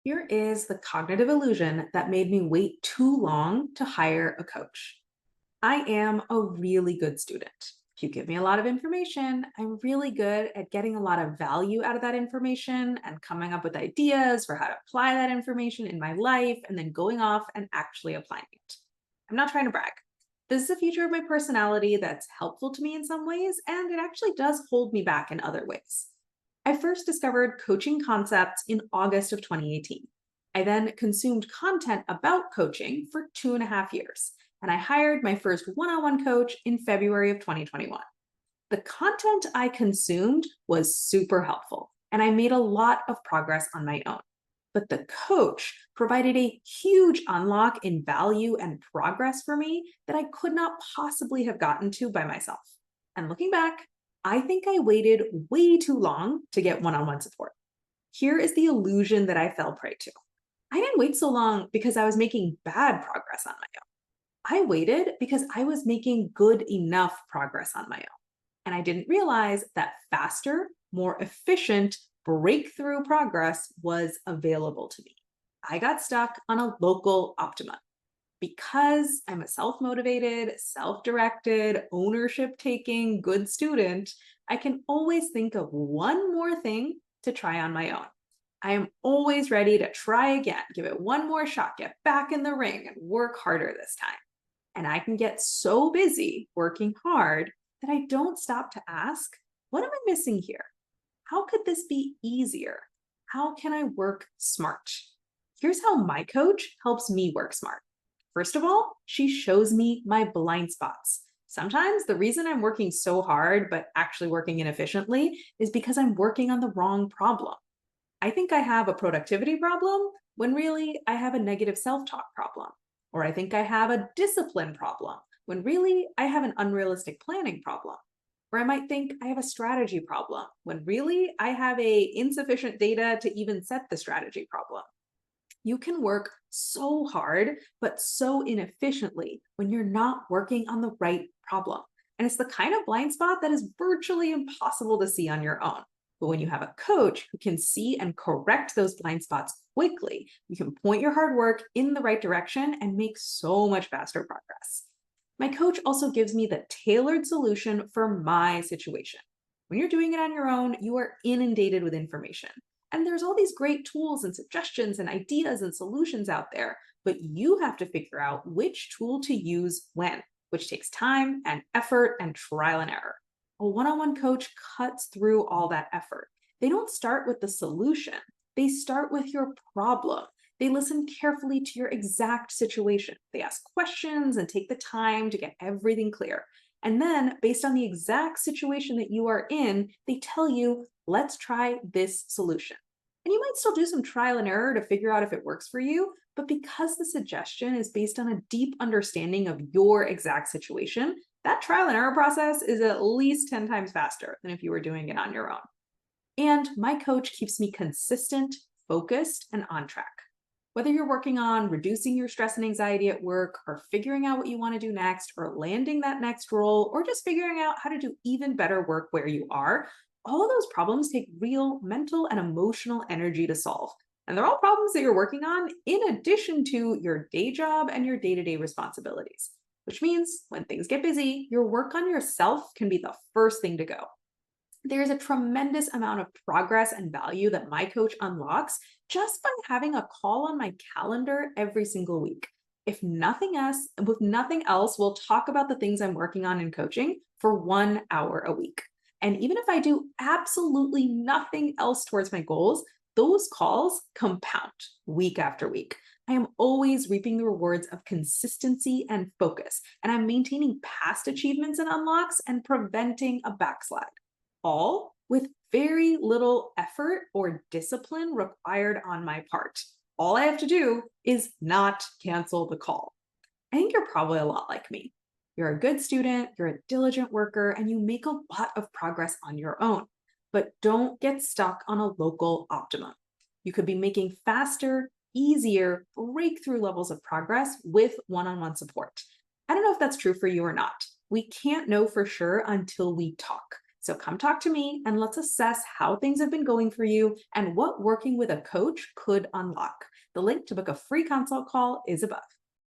Here is the cognitive illusion that made me wait too long to hire a coach. I am a really good student. If you give me a lot of information, I'm really good at getting a lot of value out of that information and coming up with ideas for how to apply that information in my life and then going off and actually applying it. I'm not trying to brag. This is a feature of my personality that's helpful to me in some ways, and it actually does hold me back in other ways. I first discovered coaching concepts in August of 2018. I then consumed content about coaching for 2.5 years, and I hired my first one on one coach in February of 2021. The content I consumed was super helpful, and I made a lot of progress on my own. But the coach provided a huge unlock in value and progress for me that I could not possibly have gotten to by myself. And looking back, I think I waited way too long to get one on one support. Here is the illusion that I fell prey to. I didn't wait so long because I was making bad progress on my own. I waited because I was making good enough progress on my own. And I didn't realize that faster, more efficient breakthrough progress was available to me. I got stuck on a local optimum. Because I'm a self motivated, self directed, ownership taking good student, I can always think of one more thing to try on my own. I am always ready to try again, give it one more shot, get back in the ring, and work harder this time. And I can get so busy working hard that I don't stop to ask, what am I missing here? How could this be easier? How can I work smart? Here's how my coach helps me work smart. First of all, she shows me my blind spots. Sometimes the reason I'm working so hard, but actually working inefficiently, is because I'm working on the wrong problem. I think I have a productivity problem when really I have a negative self talk problem. Or I think I have a discipline problem when really I have an unrealistic planning problem. Or I might think I have a strategy problem when really I have a insufficient data to even set the strategy problem. You can work so hard, but so inefficiently when you're not working on the right problem. And it's the kind of blind spot that is virtually impossible to see on your own. But when you have a coach who can see and correct those blind spots quickly, you can point your hard work in the right direction and make so much faster progress. My coach also gives me the tailored solution for my situation. When you're doing it on your own, you are inundated with information. And there's all these great tools and suggestions and ideas and solutions out there, but you have to figure out which tool to use when, which takes time and effort and trial and error. A one on one coach cuts through all that effort. They don't start with the solution, they start with your problem. They listen carefully to your exact situation. They ask questions and take the time to get everything clear. And then, based on the exact situation that you are in, they tell you, let's try this solution. And you might still do some trial and error to figure out if it works for you, but because the suggestion is based on a deep understanding of your exact situation, that trial and error process is at least 10 times faster than if you were doing it on your own. And my coach keeps me consistent, focused, and on track. Whether you're working on reducing your stress and anxiety at work, or figuring out what you want to do next, or landing that next role, or just figuring out how to do even better work where you are, all of those problems take real mental and emotional energy to solve. And they're all problems that you're working on in addition to your day job and your day to day responsibilities, which means when things get busy, your work on yourself can be the first thing to go. There's a tremendous amount of progress and value that my coach unlocks just by having a call on my calendar every single week. With nothing else, we'll talk about the things I'm working on in coaching for 1 hour a week. And even if I do absolutely nothing else towards my goals, those calls compound week after week. I am always reaping the rewards of consistency and focus, and I'm maintaining past achievements and unlocks and preventing a backslide, all with very little effort or discipline required on my part. All I have to do is not cancel the call. I think you're probably a lot like me. You're a good student, you're a diligent worker, and you make a lot of progress on your own. But don't get stuck on a local optimum. You could be making faster, easier breakthrough levels of progress with one on one support. I don't know if that's true for you or not. We can't know for sure until we talk. So come talk to me and let's assess how things have been going for you and what working with a coach could unlock. The link to book a free consult call is above.